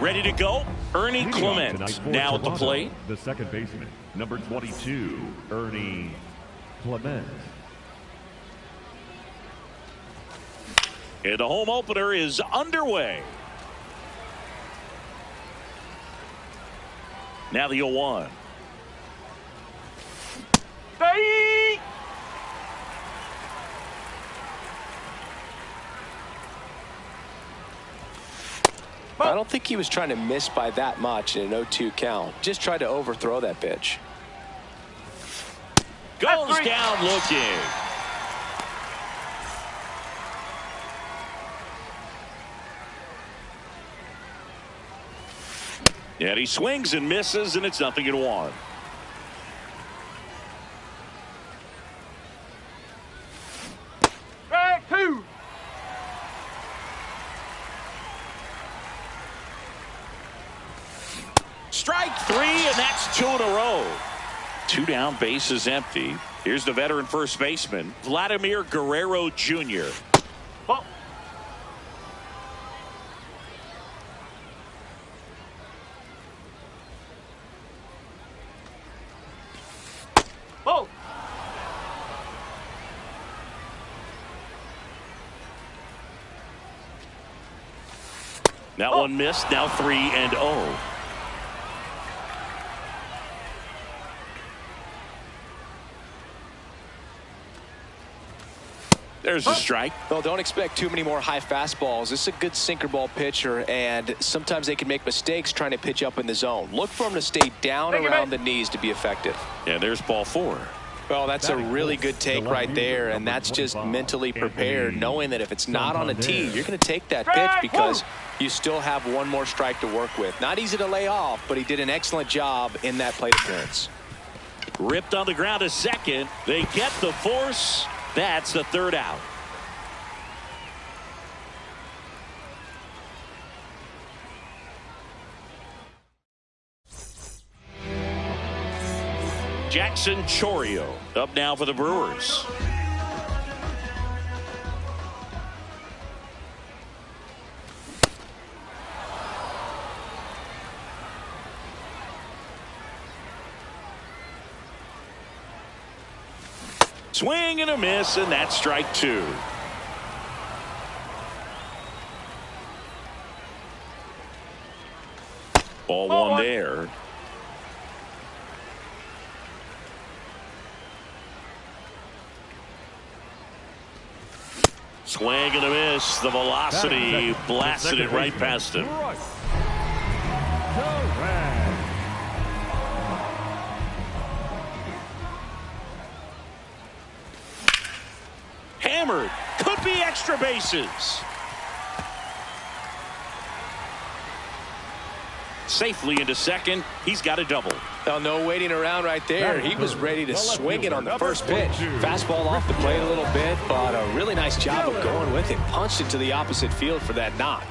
Ready to go. Ernie Clement now at the plate. The second baseman, number 22, Ernie Clement. And the home opener is underway. Now the 0-1. Hey! I don't think he was trying to miss by that much in an 0-2 count. Just tried to overthrow that pitch. Goes down looking. And he swings and misses, and it's 0-1. Strike two. Strike three, and that's 2 in a row. 2 down, bases empty. Here's the veteran first baseman, Vladimir Guerrero Jr. Ball. Ball. That one missed. Now 3-0. There's a strike. Well, don't expect too many more high fastballs. This is a good sinker ball pitcher, and sometimes they can make mistakes trying to pitch up in the zone. Look for him to stay down around the knees to be effective. Yeah, there's ball 4. Well, that's a really good take right there, and that's just mentally prepared, knowing that if it's not on a tee, you're going to take that pitch because you still have one more strike to work with. Not easy to lay off, but he did an excellent job in that plate appearance. Ripped on the ground to second. They get the force. That's the 3rd out. Jackson Chourio up now for the Brewers. Swing and a miss, and that's strike 2. Ball 1 there. Swing and a miss. The velocity blasted it right past him. Hammered. Could be extra bases. Safely into second. He's got a double. Now, no waiting around right there. He was ready to swing it on the first pitch. Fastball off the plate a little bit, but a really nice job of going with it. Punched it to the opposite field for that knock.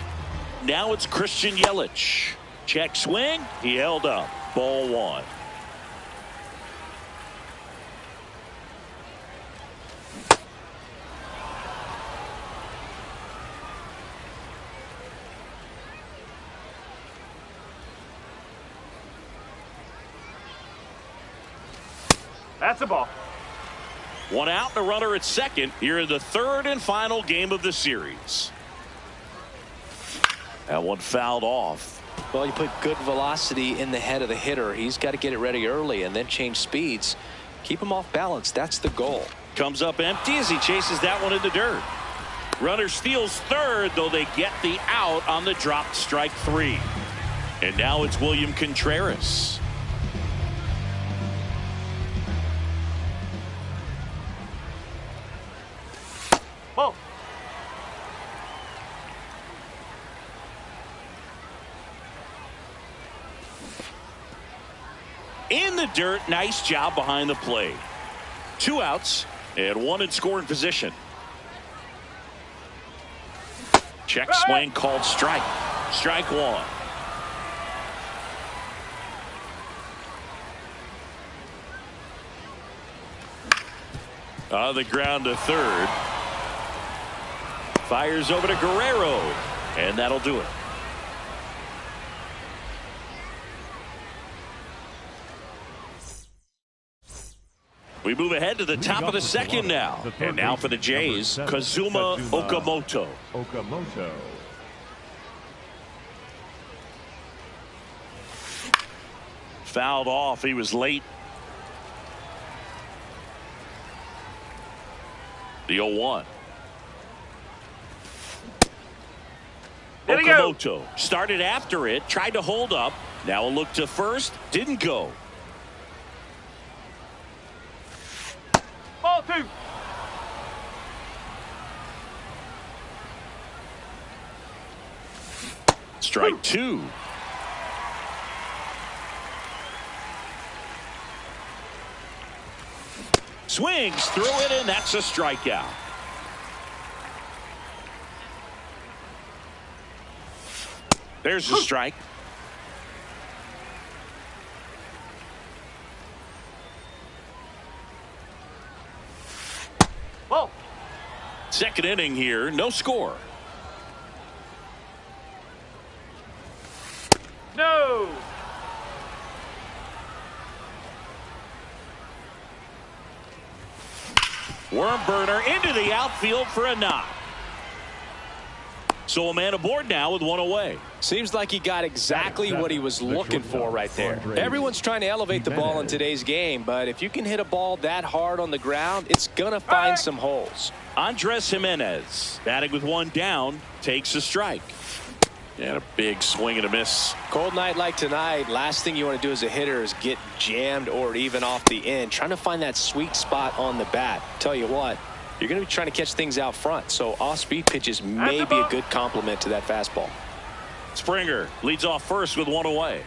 Now it's Christian Yelich. Check swing. He held up. Ball 1. That's a ball. 1 out, and a runner at second here in the 3rd and final game of the series. That one fouled off. Well, you put good velocity in the head of the hitter. He's got to get it ready early and then change speeds. Keep him off balance. That's the goal. Comes up empty as he chases that one in the dirt. Runner steals 3rd, though they get the out on the dropped strike 3. And now it's William Contreras. Ball. In the dirt. Nice job behind the plate. 2 outs and 1 in scoring position. Check swing called strike. Strike 1. On the ground to 3rd. Fires over to Guerrero, and that'll do it. We move ahead to the top of the second now. And now for the Jays, Kazuma Okamoto. Fouled off. He was late. The 0-1. Okamoto started after it, tried to hold up. Now a look to first, didn't go. Ball 2. Strike 2. Swings through it, and that's a strikeout. There's the strike. Ball. Second inning here, no score. No. Worm burner into the outfield for a knock. So a man aboard now with one away. Seems like he got exactly what he was looking for right there. Everyone's trying to elevate the ball in today's game, but if you can hit a ball that hard on the ground, it's going to find some holes. Andres Jimenez, batting with one down, takes a strike. And a big swing and a miss. Cold night like tonight, last thing you want to do as a hitter is get jammed or even off the end. Trying to find that sweet spot on the bat. Tell you what, you're going to be trying to catch things out front, so off-speed pitches may be a good complement to that fastball. Springer leads off first with one away.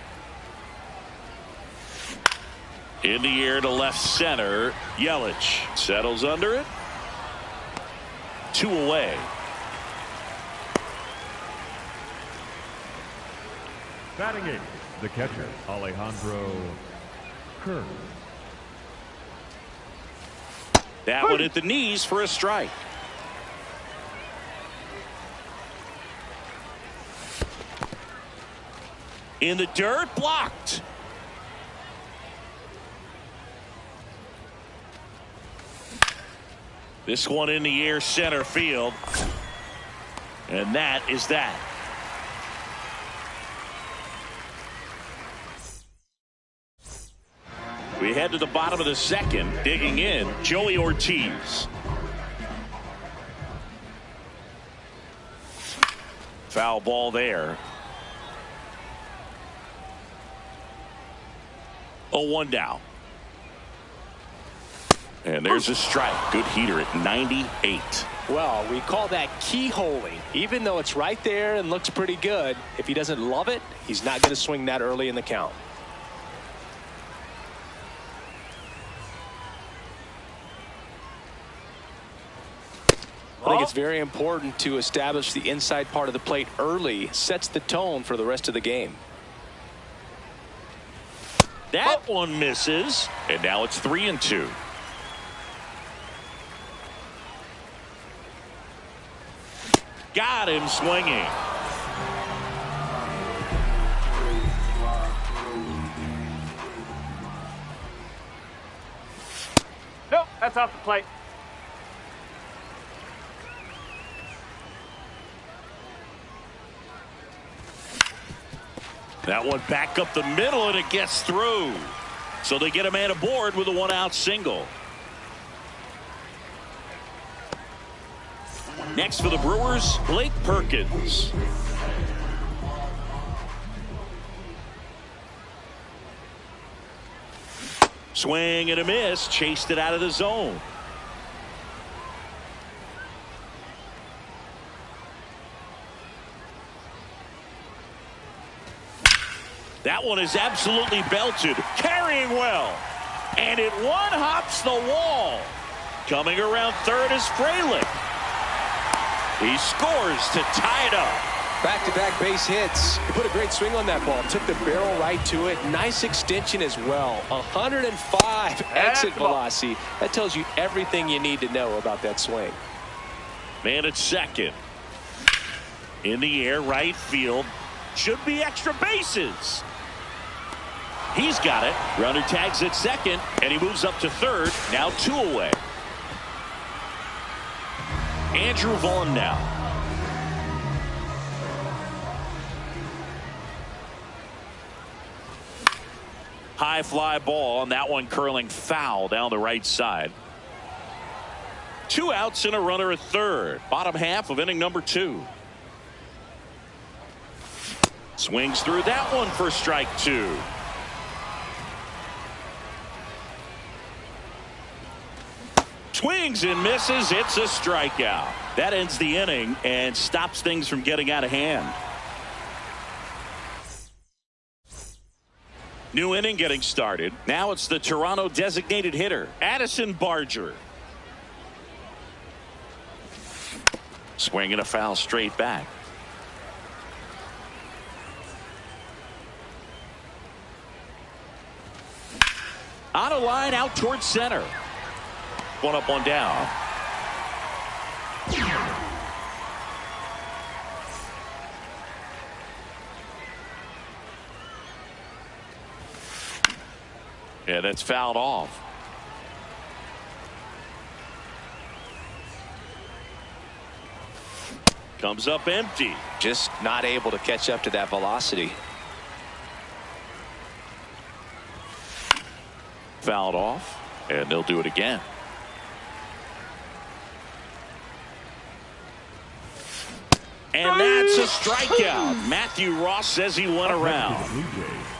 In the air to left center. Yelich settles under it. 2 away. Batting 8, the catcher, Alejandro Kirk. That one at the knees for a strike. In the dirt, blocked. This one in the air, center field. And that is that. We head to the bottom of the second. Digging in, Joey Ortiz. Foul ball there. 0-1 now. And there's a strike. Good heater at 98. Well, we call that keyholing. Even though it's right there and looks pretty good, if he doesn't love it, he's not going to swing that early in the count. I think it's very important to establish the inside part of the plate early. Sets the tone for the rest of the game. That one misses. And now it's 3-2. Got him swinging. Nope, that's off the plate. That one back up the middle, and it gets through. So they get a man aboard with a one-out single. Next for the Brewers, Blake Perkins. Swing and a miss, chased it out of the zone. That one is absolutely belted, carrying well, and it one-hops the wall. Coming around third is Frelick. He scores to tie it up. Back-to-back base hits. He put a great swing on that ball. Took the barrel right to it. Nice extension as well. 105 exit velocity. That tells you everything you need to know about that swing. Man at second. In the air, right field. Should be extra bases. He's got it. Runner tags at second, and he moves up to third. Now 2 away. Andrew Vaughn now. High fly ball, and that one curling foul down the right side. 2 outs and a runner at third. Bottom half of inning number 2. Swings through that one for strike 2. Swings and misses. It's a strikeout. That ends the inning and stops things from getting out of hand. New inning getting started. Now it's the Toronto designated hitter, Addison Barger. Swinging a foul straight back. On a line out towards center. 1 up, 1 down. Yeah, that's fouled off. Comes up empty. Just not able to catch up to that velocity. Fouled off, and they'll do it again. And that's a strikeout. Matthew Ross says he went around.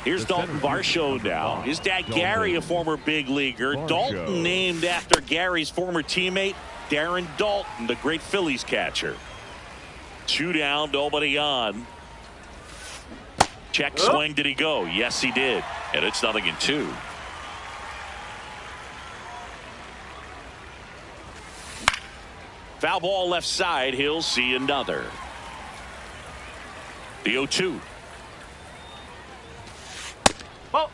Here's Dalton Varsho now. His dad Gary, a former big leaguer. Dalton named after Gary's former teammate Darren Dalton, the great Phillies catcher. 2 down, nobody on. Check swing. Did he go? Yes, he did. And it's 0-2. Foul ball left side. He'll see another. The 0-2. Oh.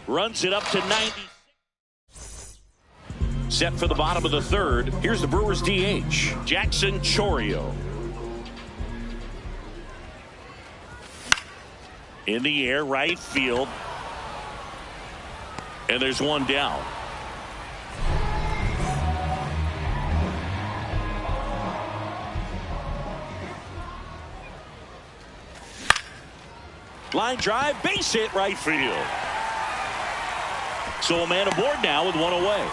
Runs it up to 90. Set for the bottom of the third. Here's the Brewers DH, Jackson Chourio. In the air, right field. And there's 1 down. Line drive, base hit, right field. So a man aboard now with 1 away.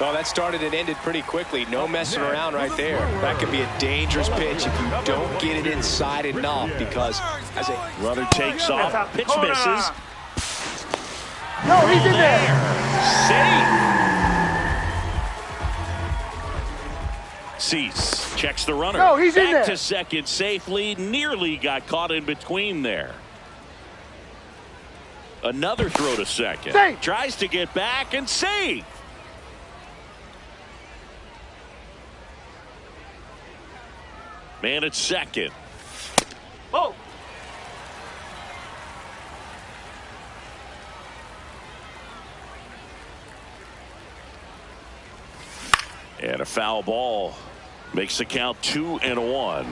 Well, that started and ended pretty quickly. No messing around right there. That could be a dangerous pitch if you don't get it inside enough, because as a runner takes off, pitch misses. No, he's in there. Safe. Cease checks the runner. No, he's in there. Back to second safely. Nearly got caught in between there. Another throw to second. Safe. Tries to get back and save. Man at second. Oh. And a foul ball makes the count 2-1.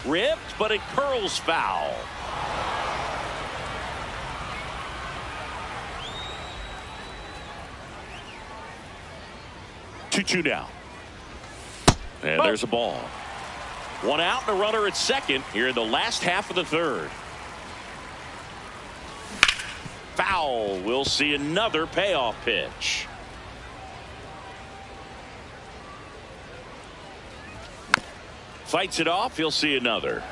Ripped, but it curls foul. Two down. And there's a ball. 1 out and a runner at second here in the last half of the third. Foul. We'll see another payoff pitch. Fights it off. He'll see another.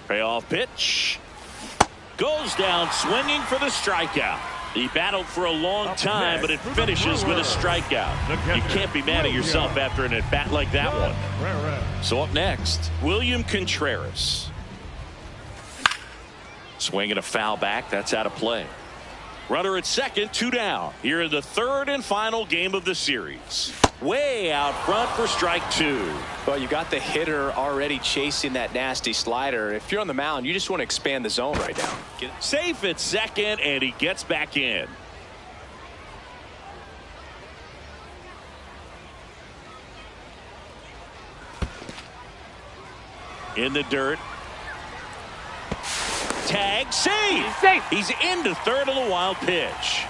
Payoff pitch. Goes down swinging for the strikeout. He battled for a long time, but it finishes with a strikeout. You can't be mad at yourself after an at-bat like that one. So up next, William Contreras. Swinging a foul back. That's out of play. Runner at second, 2 down. Here in the third and final game of the series. Way out front for strike 2. Well, you got the hitter already chasing that nasty slider. If you're on the mound, you just want to expand the zone right now. Safe at second, and he gets back in. In the dirt. Tag, save. Safe. He's into third on the wild pitch.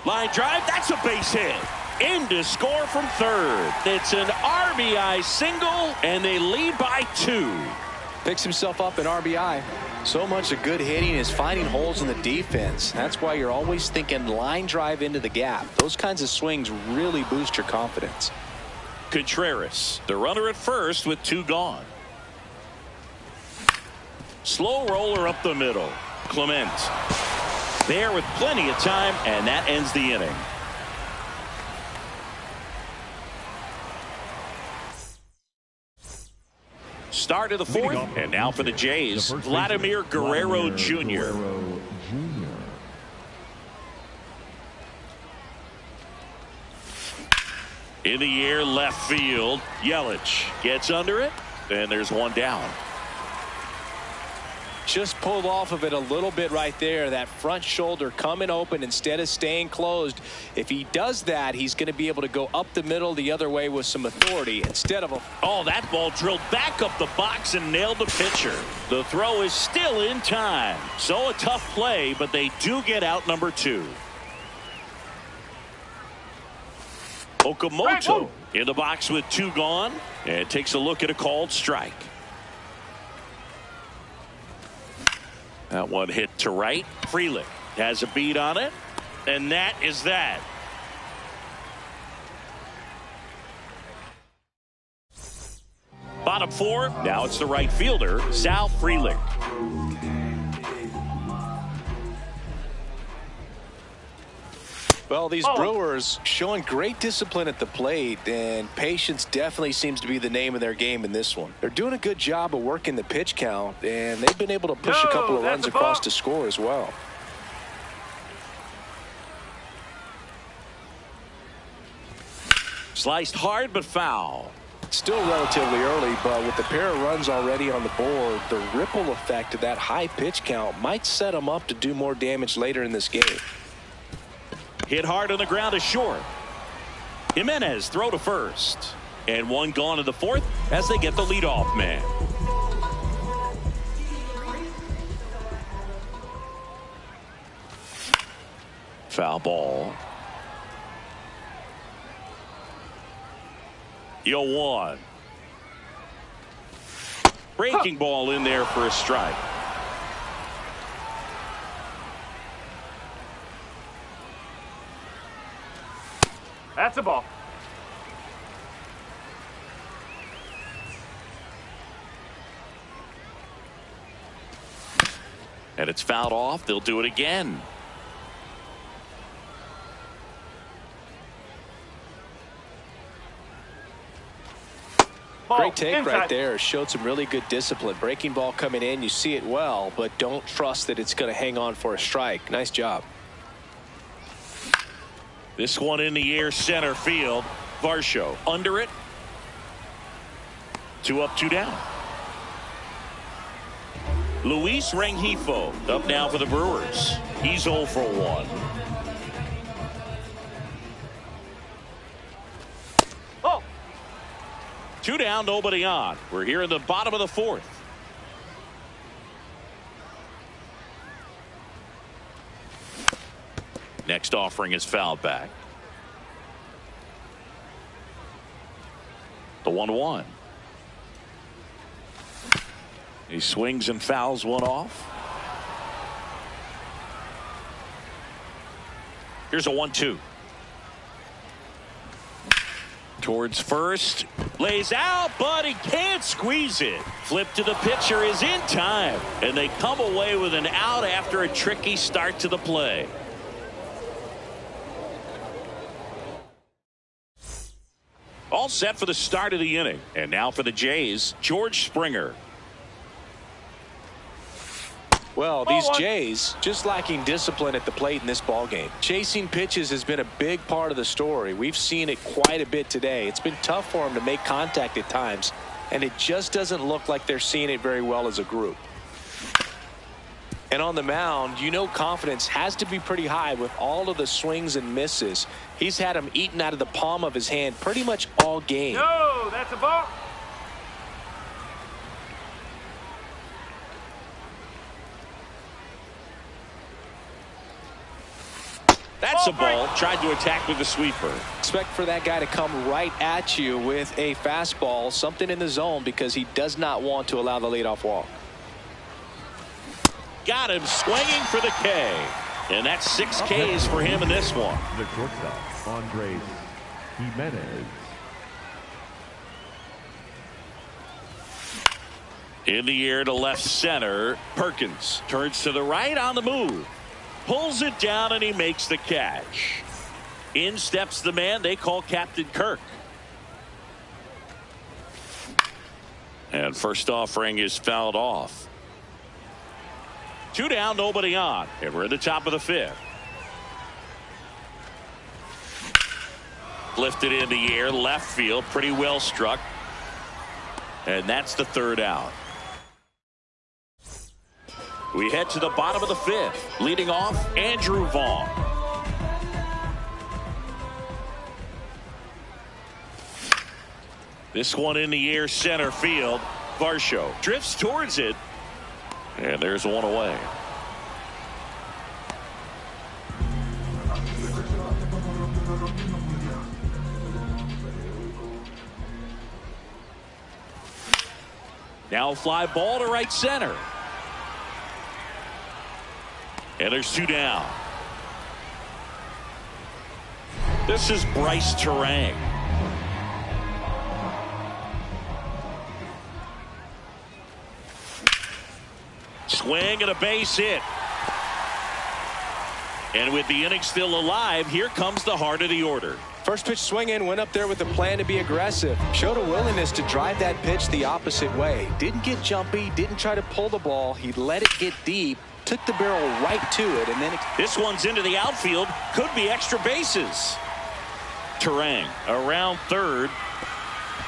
Line drive, that's a base hit. In to score from third. It's an RBI single, and they lead by 2. Picks himself up an RBI. So much of good hitting is finding holes in the defense. That's why you're always thinking line drive into the gap. Those kinds of swings really boost your confidence. Contreras, the runner at first with 2 gone. Slow roller up the middle. Clement there with plenty of time, and that ends the inning. Start of the fourth, and now for the Jays, Vladimir Guerrero Jr. In the air, left field. Yelich gets under it, and there's 1 down. Just pulled off of it a little bit right there. That front shoulder coming open instead of staying closed. If he does that, he's going to be able to go up the middle the other way with some authority instead of a... Oh, that ball drilled back up the box and nailed the pitcher. The throw is still in time. So a tough play, but they do get out number 2. Okamoto in the box with 2 gone, and takes a look at a called strike. That one hit to right. Frelick has a beat on it, and that is that. Bottom 4, now it's the right fielder, Sal Frelick. Well, these Brewers showing great discipline at the plate, and patience definitely seems to be the name of their game in this one. They're doing a good job of working the pitch count, and they've been able to push a couple of runs across to score as well. Sliced hard but foul. Still relatively early, but with the pair of runs already on the board, the ripple effect of that high pitch count might set them up to do more damage later in this game. Hit hard on the ground is short. Jimenez throw to first. And 1 gone in the fourth as they get the leadoff man. Foul ball. 0-1. Breaking ball in there for a strike. That's a ball. And it's fouled off. They'll do it again. Great take right there. Showed some really good discipline. Breaking ball coming in. You see it well, but don't trust that it's going to hang on for a strike. Nice job. This one in the air, center field. Varsho under it. 2 up, 2 down. Luis Rengifo up now for the Brewers. He's 0 for 1. Oh. 2 down, nobody on. We're here in the bottom of the fourth. Next offering is fouled back. The 1-1. He swings and fouls one off. Here's a 1-2. Towards first. Lays out, but he can't squeeze it. Flip to the pitcher is in time. And they come away with an out after a tricky start to the play. All set for the start of the inning. And now for the Jays, George Springer. Well, these Jays just lacking discipline at the plate in this ball game. Chasing pitches has been a big part of the story. We've seen it quite a bit today. It's been tough for them to make contact at times, and it just doesn't look like they're seeing it very well as a group. And on the mound, you know confidence has to be pretty high with all of the swings and misses. He's had them eaten out of the palm of his hand pretty much all game. No, that's a ball. That's a ball. Tried to attack with the sweeper. Expect for that guy to come right at you with a fastball, something in the zone, because he does not want to allow the leadoff walk. Got him swinging for the K. And that's 6 Ks for him in this one. The shortstop, Andres Jimenez. In the air to left center. Perkins turns to the right on the move. Pulls it down and he makes the catch. In steps the man they call Captain Kirk. And first offering is fouled off. 2 down, nobody on. And we're in the top of the 5th. Lifted in the air, left field, pretty well struck. And that's the 3rd out. We head to the bottom of the 5th. Leading off, Andrew Vaughn. This one in the air, center field. Varsho drifts towards it. And there's one away. Now fly ball to right center. And there's 2 down. This is Bryce Terang. Swing and a base hit. And with the inning still alive, here comes the heart of the order. First pitch swing in, went up there with a plan to be aggressive. Showed a willingness to drive that pitch the opposite way. Didn't get jumpy, didn't try to pull the ball. He let it get deep, took the barrel right to it, and then this one's into the outfield. Could be extra bases. Terang around third.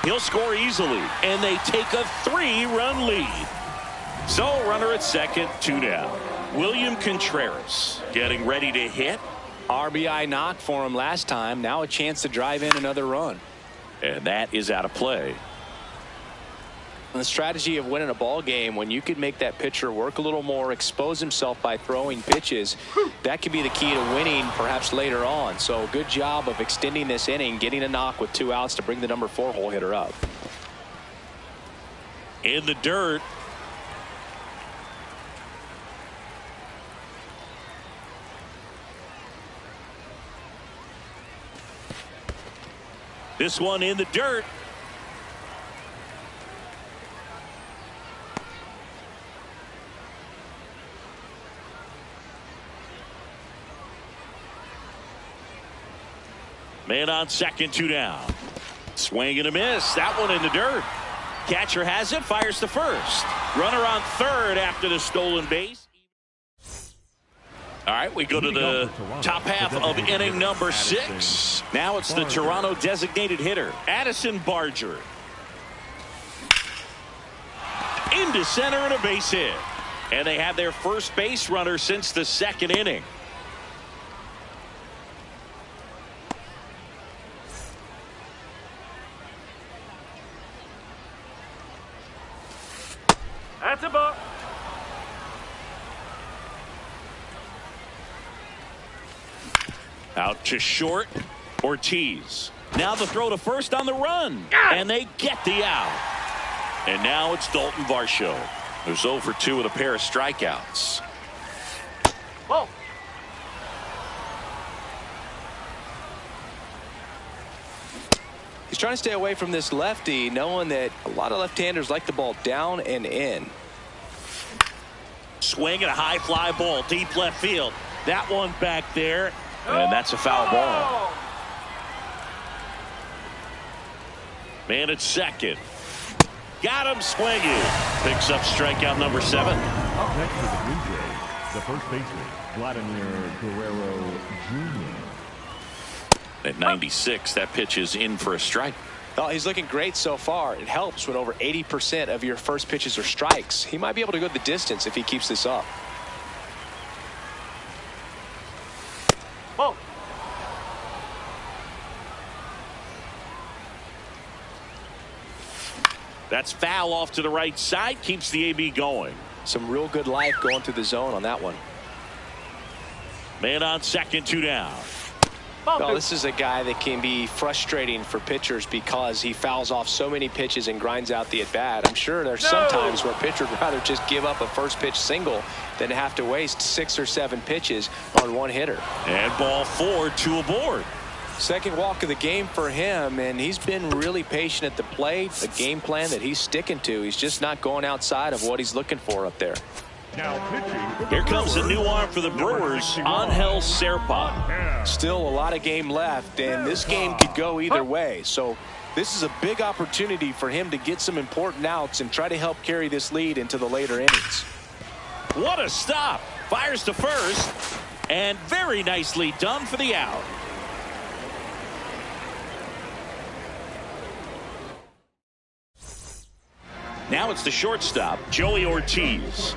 He'll score easily, and they take a 3-run lead. So runner at second, 2 down. William Contreras getting ready to hit. RBI knock for him last time. Now a chance to drive in another run. And that is out of play. The strategy of winning a ball game, when you can make that pitcher work a little more, expose himself by throwing pitches, that could be the key to winning perhaps later on. So good job of extending this inning, getting a knock with 2 outs to bring the number 4 hole hitter up. In the dirt. This one in the dirt. Man on second, 2 down. Swing and a miss. That one in the dirt. Catcher has it, fires to first. Runner on third after the stolen base. All right, we go to the top half of inning number 6. Now it's the Toronto designated hitter, Addison Barger. Into center and a base hit. And they have their first base runner since the 2nd inning. That's a ball. Out to short, Ortiz. Now the throw to first on the run. And they get the out. And now it's Dalton Varsho, who's 0 for 2 with a pair of strikeouts. Whoa. He's trying to stay away from this lefty, knowing that a lot of left-handers like the ball down and in. Swing and a high fly ball, deep left field. That one back there. And that's a foul ball. Man at second. Got him swinging. Picks up strikeout number 7. Up next for the Blue Jays, the first baseman, Vladimir Guerrero Jr. At 96, that pitch is in for a strike. Well, he's looking great so far. It helps when over 80% of your first pitches are strikes. He might be able to go the distance if he keeps this up. Ball. That's foul off to the right side. Keeps the AB going. Some real good life going through the zone on that one. Man on second, 2 down. Well, this is a guy that can be frustrating for pitchers because he fouls off so many pitches and grinds out the at-bat. I'm sure there's some times where pitchers would rather just give up a first pitch single than have to waste 6 or 7 pitches on one hitter. And ball 4, 2 aboard. Second walk of the game for him, and he's been really patient at the plate. A game plan that he's sticking to. He's just not going outside of what he's looking for up there. Now pitching. Here comes a new arm for the Brewers, Angel Serpa. Still a lot of game left, and this game could go either way. So this is a big opportunity for him to get some important outs and try to help carry this lead into the later innings. What a stop. Fires to first, and very nicely done for the out. Now it's the shortstop, Joey Ortiz.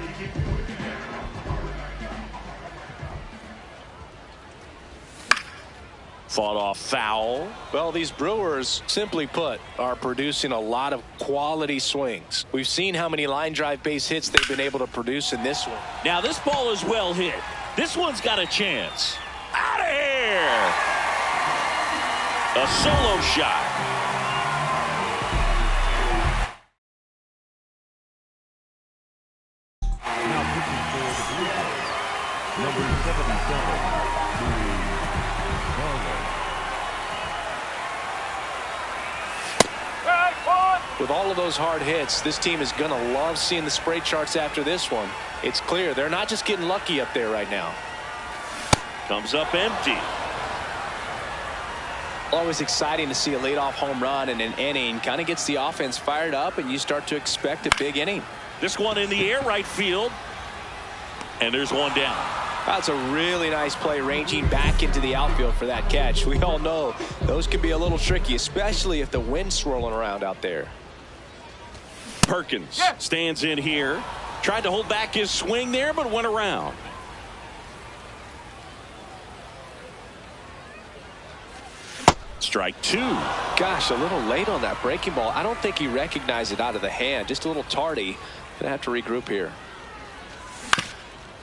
Fought off foul. Well, these Brewers, simply put, are producing a lot of quality swings. We've seen how many line drive base hits they've been able to produce in this one. Now this ball is well hit. This one's got a chance. Out of here! A solo shot. Now pitching for the Blue Jays, number 77, With all of those hard hits, this team is going to love seeing the spray charts after this one. It's clear they're not just getting lucky up there right now. Comes up empty. Always exciting to see a leadoff home run in an inning. Kind of gets the offense fired up, and you start to expect a big inning. This one in the air, right field. And there's one down. That's a really nice play, ranging back into the outfield for that catch. We all know those can be a little tricky, especially if the wind's swirling around out there. Perkins stands in here. Tried to hold back his swing there, but went around. Strike 2. Gosh, a little late on that breaking ball. I don't think he recognized it out of the hand. Just a little tardy. Gonna have to regroup here.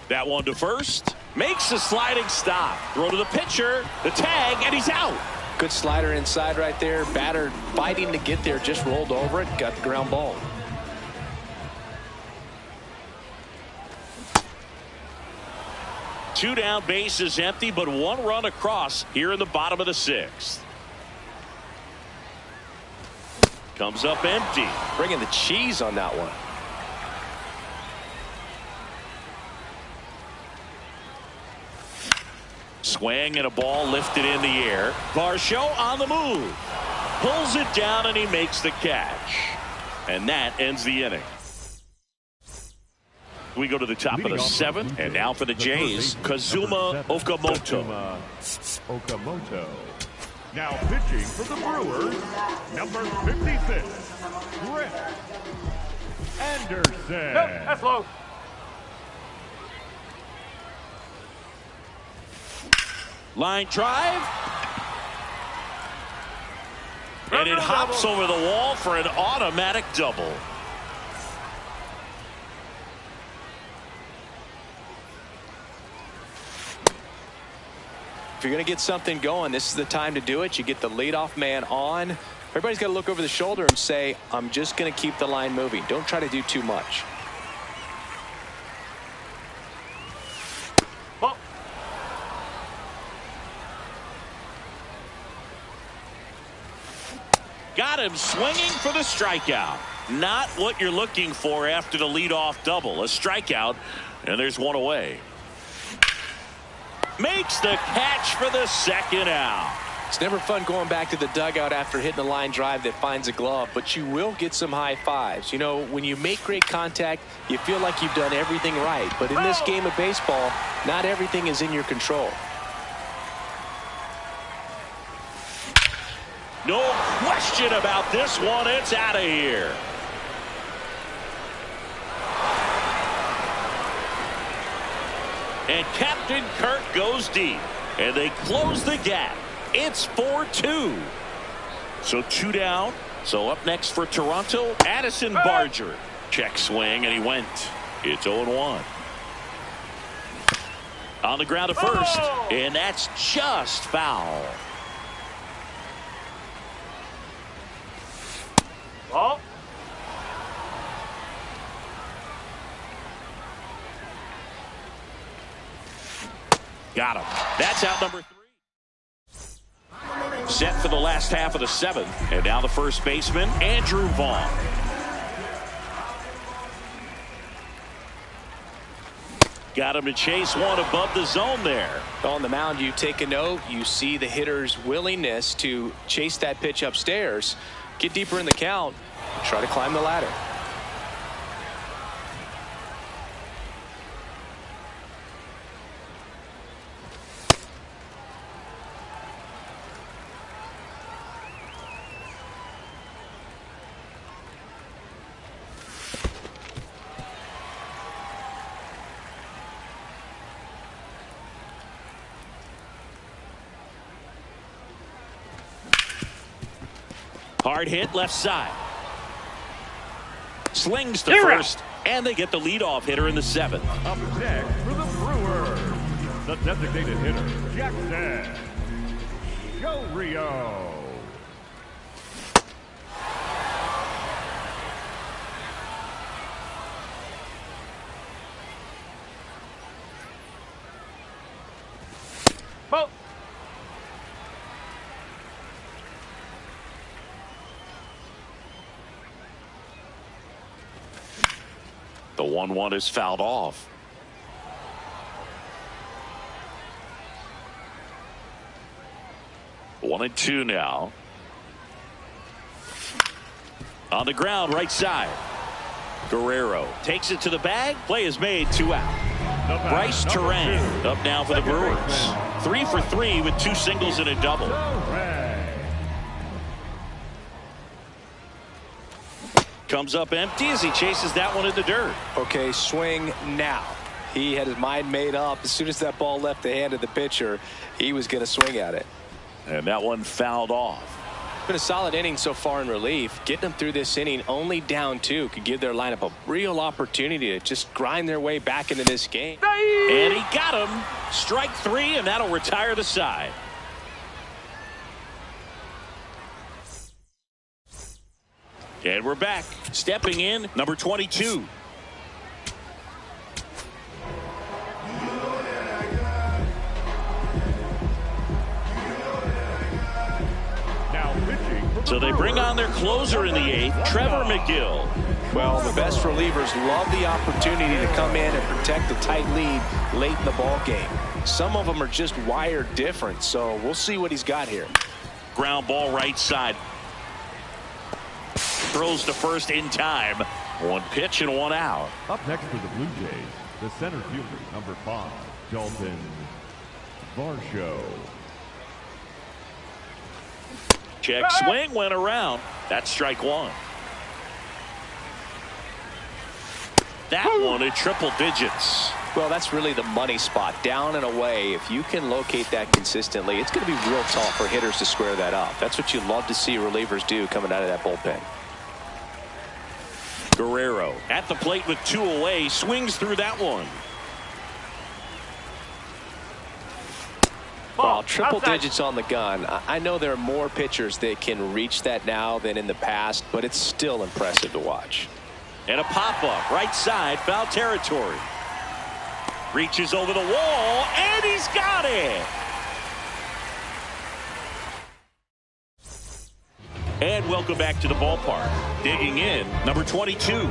That one to first. Makes a sliding stop. Throw to the pitcher. The tag, and he's out. Good slider inside right there. Batter fighting to get there. Just rolled over it. Got the ground ball. Two down, base is empty, but one run across here in the bottom of the 6th. Comes up empty. Bringing the cheese on that one. Swing and a ball lifted in the air. Varsho on the move. Pulls it down and he makes the catch. And that ends the inning. We go to the top of the 7th, and now for the Jays, Kazuma Okamoto. Okamoto. Now pitching for the Brewers, number 56, Rick Anderson. Nope, that's low. Line drive. And it hops over the wall for an automatic double. If you're going to get something going, this is the time to do it. You get the leadoff man on. Everybody's got to look over the shoulder and say, I'm just going to keep the line moving. Don't try to do too much. Ball. Got him swinging for the strikeout. Not what you're looking for after the leadoff double. A strikeout, and there's one away. Makes the catch for the second out. It's never fun going back to the dugout after hitting a line drive that finds a glove, but you will get some high fives. You know, when you make great contact, you feel like you've done everything right. But in this game of baseball, not everything is in your control. No question about this one. It's out of here. And Captain Kirk goes deep. And they close the gap. It's 4-2. So 2 down. So up next for Toronto, Addison Barger. Check swing, and he went. It's 0-1. On the ground to first. And that's just foul. Ball. Got him. That's out number 3. Set for the last half of the 7th. And now the first baseman, Andrew Vaughn. Got him to chase one above the zone there. On the mound, you take a note. You see the hitter's willingness to chase that pitch upstairs, get deeper in the count, try to climb the ladder. Hard hit left side. Slings to first, and they get the leadoff hitter in the 7th. Up next for the Brewers, the designated hitter, Jackson Joe Rio. Ball. The 1-1 is fouled off. One and 2 now. On the ground, right side. Guerrero takes it to the bag. Play is made. 2 out. Bryce Terang up now for the Brewers. 3 for 3 with 2 singles and a double. Comes up empty as he chases that one in the dirt. Okay, swing now. He had his mind made up. As soon as that ball left the hand of the pitcher, he was going to swing at it. And that one fouled off. Been a solid inning so far in relief. Getting them through this inning only down 2 could give their lineup a real opportunity to just grind their way back into this game. And he got him. Strike 3, and that'll retire the side. And we're back. Stepping in, number 22. So they bring on their closer in the 8th, Trevor McGill. Well, the best relievers love the opportunity to come in and protect a tight lead late in the ball game. Some of them are just wired different, so we'll see what he's got here. Ground ball right side. Throws to first in time. 1 pitch and 1 out. Up next for the Blue Jays, the center fielder, number 5, Dalton Varsho. Check swing, went around. That's strike 1. That one at triple digits. Well, that's really the money spot. Down and away. If you can locate that consistently, it's going to be real tough for hitters to square that up. That's what you love to see relievers do coming out of that bullpen. Guerrero at the plate with 2 away. Swings through that one. Well, triple digits on the gun. I know there are more pitchers that can reach that now than in the past, but it's still impressive to watch. And a pop-up right side, foul territory. Reaches over the wall, and he's got it. And welcome back to the ballpark. Digging in, number 22.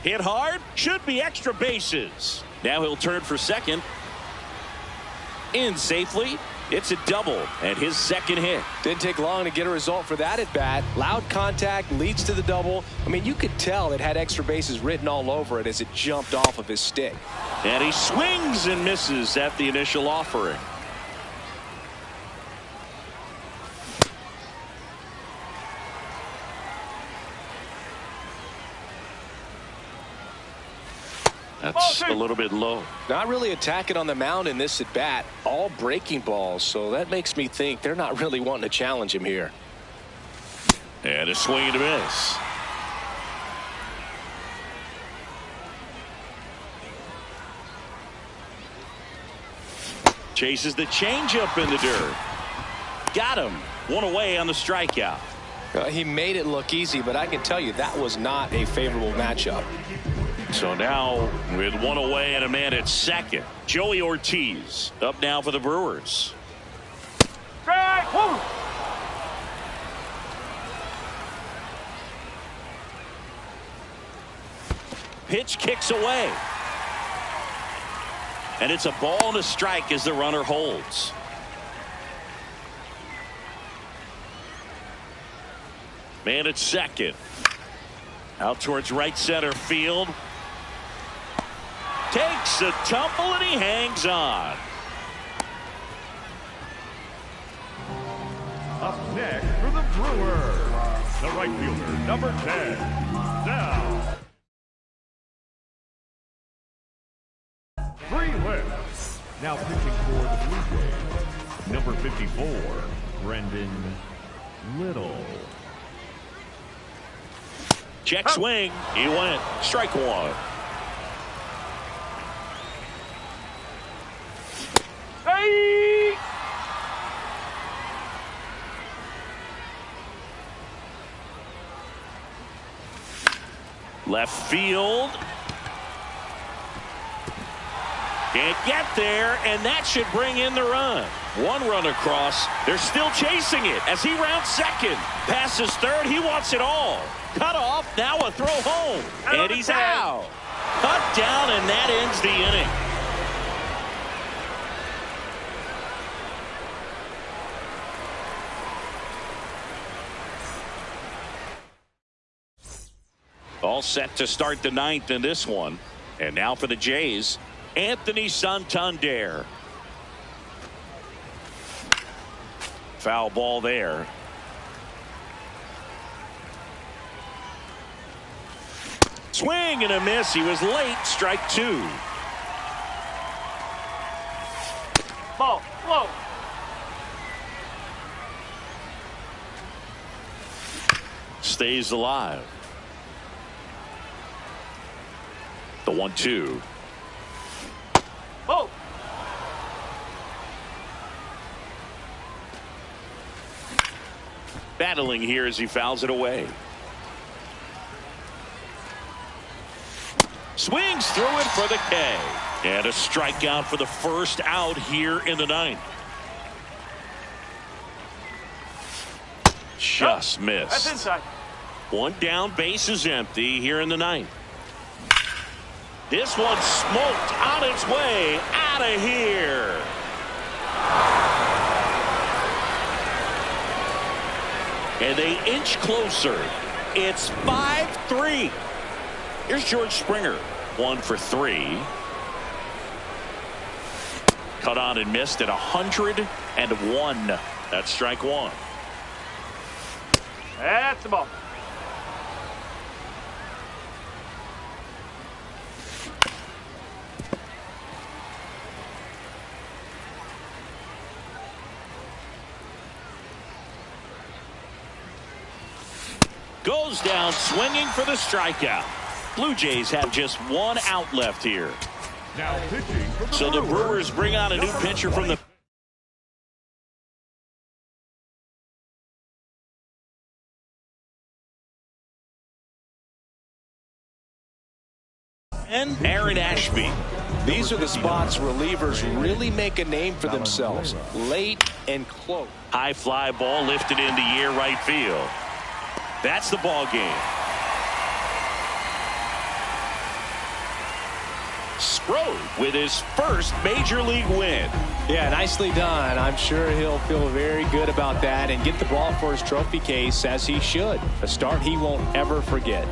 Hit hard, should be extra bases. Now he'll turn for second. In safely. It's a double and his second hit. Didn't take long to get a result for that at bat. Loud contact leads to the double. I mean, you could tell it had extra bases written all over it as it jumped off of his stick. And he swings and misses at the initial offering. That's a little bit low. Not really attacking on the mound in this at bat. All breaking balls. So that makes me think they're not really wanting to challenge him here. And a swing and a miss. Chases the changeup in the dirt. Got him. One away on the strikeout. He made it look easy, but I can tell you that was not a favorable matchup. So now with one away and a man at second, Joey Ortiz up now for the Brewers. Strike. Woo. Pitch kicks away. And it's a ball and a strike as the runner holds. Man at second. Out towards right center field. Takes a tumble and he hangs on. Up next for the Brewers, the right fielder, number 10, down. 3 left. Now pitching for the Blue Jays, number 54, Brendan Little. Check swing. He went. Strike one. Hey. Left field. Can't get there, and that should bring in the run. One run across. They're still chasing it as he rounds second. Passes third. He wants it all. Cut off. Now a throw home. And he's out. Cut down, and that ends the inning. All set to start the ninth in this one. And now for the Jays, Anthony Santander. Foul ball there. Swing and a miss. He was late. Strike two. Ball. Whoa. Stays alive. The 1-2. Whoa. Battling here as he fouls it away. Swings through it for the K. And a strikeout for the first out here in the ninth. Just missed. That's inside. One down, base is empty here in the ninth. This one smoked on its way out of here. And they inch closer. It's 5-3. Here's George Springer. 1 for 3. Cut on and missed at 101. That's strike one. That's the ball. Goes down swinging for the strikeout. Blue Jays have just one out left here. Now pitching for the So the Brewers bring on a new pitcher from the and Aaron Ashby. These are the spots relievers really make a name for themselves. Late and close. High fly ball lifted into the air right field. That's the ball game. road with his first major league win. Yeah, nicely done. I'm sure he'll feel very good about that and get the ball for his trophy case, as he should. A start he won't ever forget.